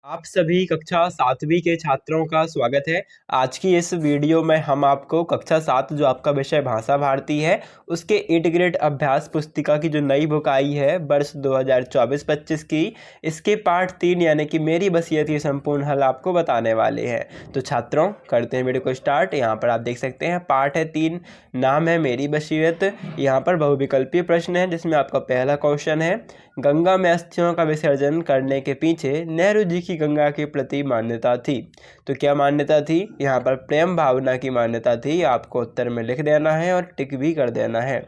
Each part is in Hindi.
आप सभी कक्षा 7वीं के छात्रों का स्वागत है। आज की इस वीडियो में हम आपको कक्षा 7 जो आपका विषय भाषा भारती है उसके 8 ग्रेड अभ्यास पुस्तिका की जो नई बुक आई है वर्ष 2024-25 की, इसके पार्ट 3 यानी कि मेरी बसियत ये संपूर्ण हल आपको बताने वाले हैं। तो छात्रों करते हैं वीडियो को स्टार्ट। यहाँ पर आप देख सकते हैं पार्ट है 3, नाम है मेरी बसियत। यहाँ पर बहुविकल्पीय प्रश्न है जिसमें आपका पहला क्वेश्चन है, गंगा में अस्थियों का विसर्जन करने के पीछे नेहरू जी की गंगा के प्रति मान्यता थी। तो क्या मान्यता थी? यहाँ पर प्रेम भावना की मान्यता थी। आपको उत्तर में लिख देना है और टिक भी कर देना है।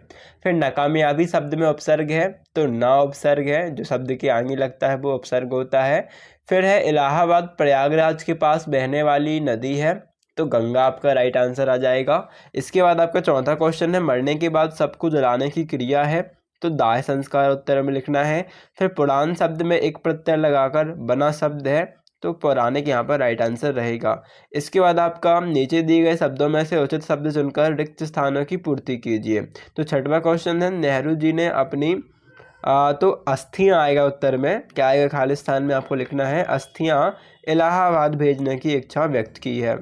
फिर नाकामयाबी शब्द में उपसर्ग है, तो ना उपसर्ग है, जो शब्द के आगे लगता है वो उपसर्ग होता है। फिर है इलाहाबाद प्रयागराज के पास बहने वाली नदी है, तो गंगा आपका राइट आंसर आ जाएगा। इसके बाद आपका चौथा क्वेश्चन है, मरने के बाद सबको जलाने की क्रिया है, तो दाह संस्कार उत्तर में लिखना है। फिर पुराण शब्द में एक प्रत्यय लगाकर बना शब्द है, तो पौराणिक यहाँ पर राइट आंसर रहेगा। इसके बाद आपका नीचे दिए गए शब्दों में से उचित शब्द चुनकर रिक्त स्थानों की पूर्ति कीजिए। तो छठवां क्वेश्चन है, नेहरू जी ने अपनी तो अस्थियां आएगा उत्तर में, क्या आएगा? खालिस्तान में आपको लिखना है अस्थियां इलाहाबाद भेजने की इच्छा व्यक्त की है।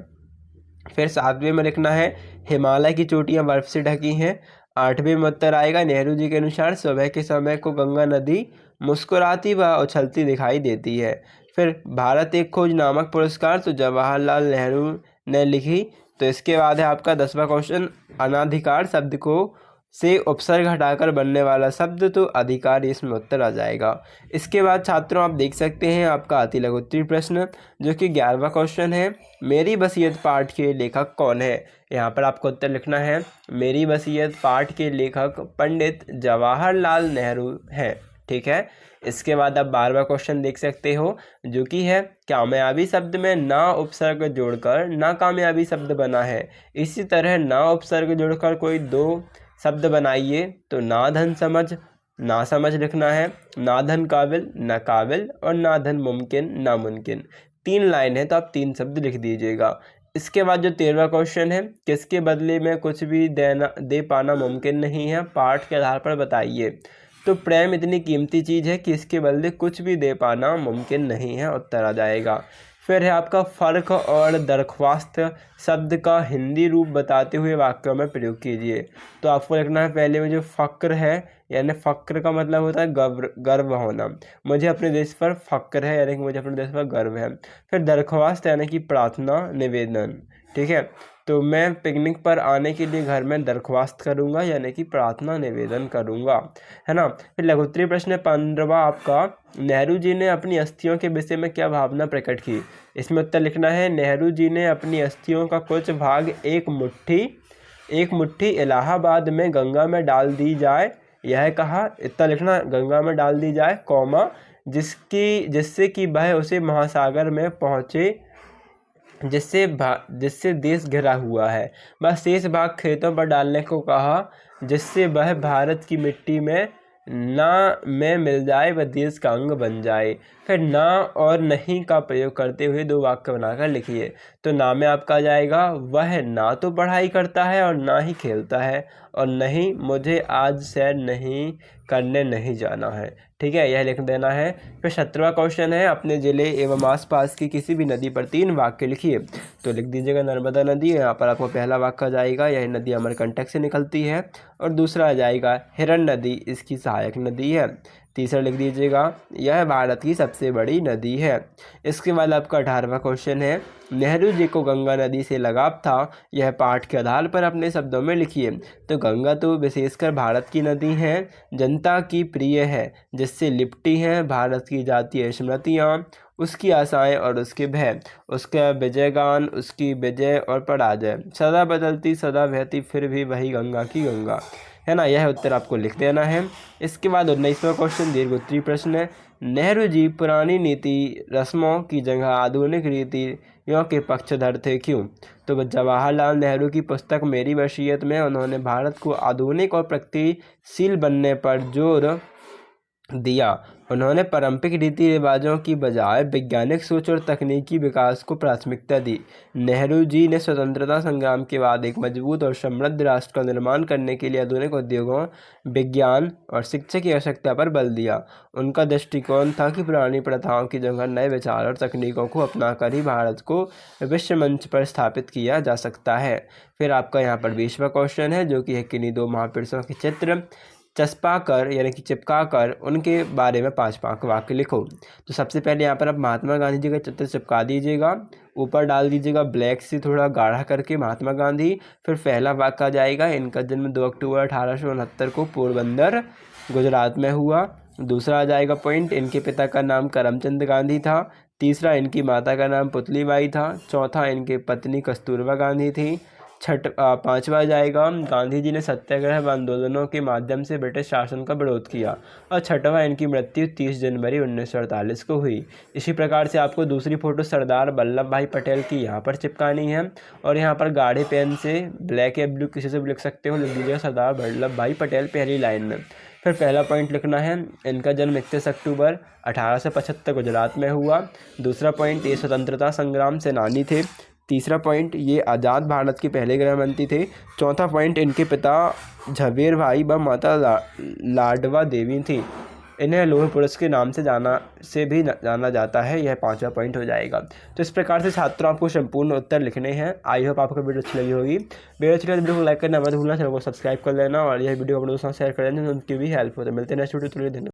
फिर 7वें में लिखना है हिमालय की चोटियां बर्फ से ढकी हैं। 8वें में उत्तर आएगा नेहरू जी के अनुसार सुबह के समय को गंगा नदी मुस्कुराती व उछलती दिखाई देती है। फिर भारत एक खोज नामक पुरस्कार तो जवाहरलाल नेहरू ने लिखी। तो इसके बाद है आपका 10वां क्वेश्चन, अनाधिकार शब्द को से उपसर्ग हटाकर बनने वाला शब्द, तो अधिकार इसमें उत्तर आ जाएगा। इसके बाद छात्रों आप देख सकते हैं आपका अति लघु उत्तरीय प्रश्न जो कि 11वां क्वेश्चन है, मेरी बसियत पाठ के लेखक कौन है? यहाँ पर आपको उत्तर लिखना है, मेरी बसियत पाठ के लेखक पंडित जवाहरलाल नेहरू हैं। ठीक है। इसके बाद आप 12वां क्वेश्चन देख सकते हो जो कि है कामयाबी शब्द में ना उपसर्ग जोड़कर नाकामयाबी शब्द बना है। इसी तरह ना उपसर्ग जोड़कर कोई दो शब्द बनाइए, तो ना धन समझ ना समझ लिखना है, ना धन काबिल ना काबिल, और ना धन मुमकिन नामुमकिन। 3 लाइन है तो आप 3 शब्द लिख दीजिएगा। इसके बाद जो 13वां क्वेश्चन है, किसके बदले में कुछ भी दे पाना मुमकिन नहीं है, पाठ के आधार पर बताइए। तो प्रेम इतनी कीमती चीज़ है कि इसके बदले कुछ भी दे पाना मुमकिन नहीं है, उत्तर आ जाएगा। फिर है आपका फ़र्क और दरख्वास्त शब्द का हिंदी रूप बताते हुए वाक्यों में प्रयोग कीजिए। तो आपको लिखना है पहले में जो फ़क्र है, यानी फ़क्र का मतलब होता है गर्व होना। मुझे अपने देश पर फ़क्र है, यानी कि मुझे अपने देश पर गर्व है। फिर दरख्वास्त यानी कि प्रार्थना निवेदन। ठीक है। तो मैं पिकनिक पर आने के लिए घर में दरख्वास्त करूंगा, यानी कि प्रार्थना निवेदन करूंगा, है ना। फिर लघु उत्तरीय प्रश्न 15वां आपका, नेहरू जी ने अपनी अस्थियों के विषय में क्या भावना प्रकट की? इसमें उत्तर लिखना है, नेहरू जी ने अपनी अस्थियों का कुछ भाग एक मुट्ठी इलाहाबाद में गंगा में डाल दी जाए, यह कहा। इतना लिखना, गंगा में डाल दी जाए कौमा, जिससे कि वह उसे महासागर में पहुँचे, जिससे देश घिरा हुआ है। बस शेष भाग खेतों पर डालने को कहा, जिससे वह भारत की मिट्टी में ना में मिल जाए व देश का अंग बन जाए। फिर ना और नहीं का प्रयोग करते हुए 2 वाक्य बनाकर लिखिए। तो ना में आपका आ जाएगा, वह ना तो पढ़ाई करता है और ना ही खेलता है, और नहीं मुझे आज सैर नहीं करने नहीं जाना है। ठीक है, यह लिख देना है। फिर 17वां क्वेश्चन है, अपने जिले एवं आसपास की किसी भी नदी पर 3 वाक्य लिखिए। तो लिख दीजिएगा नर्मदा नदी। यहाँ पर आपको पहला वाक्य आ जाएगा, यह नदी अमरकंटक से निकलती है, और दूसरा आ जाएगा हिरन नदी इसकी सहायक नदी है। तीसरा लिख दीजिएगा, यह भारत की सबसे बड़ी नदी है। इसके बाद आपका 18वां क्वेश्चन है, नेहरू जी को गंगा नदी से लगाव था, यह पाठ के आधार पर अपने शब्दों में लिखिए। तो गंगा तो विशेषकर भारत की नदी है, जनता की प्रिय है, जिससे लिपटी हैं भारत की जातीय स्मृतियाँ, उसकी आशाएं और उसके भय, उसका विजयगान, उसकी विजय और पराजय, सदा बदलती सदा बहती फिर भी वही गंगा की गंगा, है ना। यह उत्तर आपको लिख देना है। इसके बाद 19वां क्वेश्चन दीर्घ उत्तरीय प्रश्न है, नेहरू जी पुरानी नीति रस्मों की जगह आधुनिक रीतियों के पक्षधर थे, क्यों? तो जवाहरलाल नेहरू की पुस्तक मेरी वसीयत में उन्होंने भारत को आधुनिक और प्रगतिशील बनने पर जोर दिया। उन्होंने पारंपरिक रीति रिवाजों की बजाय वैज्ञानिक सोच और तकनीकी विकास को प्राथमिकता दी। नेहरू जी ने स्वतंत्रता संग्राम के बाद एक मजबूत और समृद्ध राष्ट्र का निर्माण करने के लिए आधुनिक उद्योगों, विज्ञान और शिक्षा की आवश्यकता पर बल दिया। उनका दृष्टिकोण था कि पुरानी प्रथाओं की जगह नए विचार और तकनीकों को अपनाकर ही भारत को विश्व मंच पर स्थापित किया जा सकता है। फिर आपका यहाँ पर 20वां क्वेश्चन है, जो कि है किन्हीं दो महापुरुषों के चित्र चस्पा कर यानी कि चिपका कर उनके बारे में 5 वाक्य लिखो। तो सबसे पहले यहाँ पर आप महात्मा गांधी जी का चित्र चिपका दीजिएगा, ऊपर डाल दीजिएगा ब्लैक से थोड़ा गाढ़ा करके महात्मा गांधी। फिर पहला वाक्य आ जाएगा, इनका जन्म 2 अक्टूबर 1869 को पोरबंदर गुजरात में हुआ। दूसरा आ जाएगा पॉइंट, इनके पिता का नाम करमचंद गांधी था। तीसरा, इनकी माता का नाम पुतलीबाई था। चौथा, इनके पत्नी कस्तूरबा गांधी थी। पांचवा जाएगा, गांधी जी ने सत्याग्रह व आंदोलनों के माध्यम से ब्रिटिश शासन का विरोध किया। और छठवां, इनकी मृत्यु 30 जनवरी 1948 को हुई। इसी प्रकार से आपको दूसरी फोटो सरदार वल्लभ भाई पटेल की यहाँ पर चिपकानी है, और यहाँ पर गाढ़े पेन से ब्लैक या ब्लू किसी से भी लिख सकते हो, लिख दीजिएगा सरदार वल्लभ भाई पटेल पहली लाइन में। फिर पहला पॉइंट लिखना है, इनका जन्म 31 अक्टूबर 1875 गुजरात में हुआ। दूसरा पॉइंट, ये स्वतंत्रता संग्राम सेनानी थे। तीसरा पॉइंट, ये आज़ाद भारत के पहले गृह मंत्री थे। चौथा पॉइंट, इनके पिता झवेर भाई व माता लाडवा देवी थी। इन्हें लौह पुरुष के नाम से जाना जाता है। यह 5वां पॉइंट हो जाएगा। तो इस प्रकार से छात्रों आपको संपूर्ण उत्तर लिखने हैं। आई होप आपको वीडियो अच्छी लगी होगी। वीडियो अच्छी लगी वीडियो को लाइक करना मत भूलना, चैनल को सब्सक्राइब कर लेना और यह वीडियो अपने दोस्तों शेयर कर देना, उनकी भी हेल्प होती है। मिलते हैं नेक्स्ट वीडियो।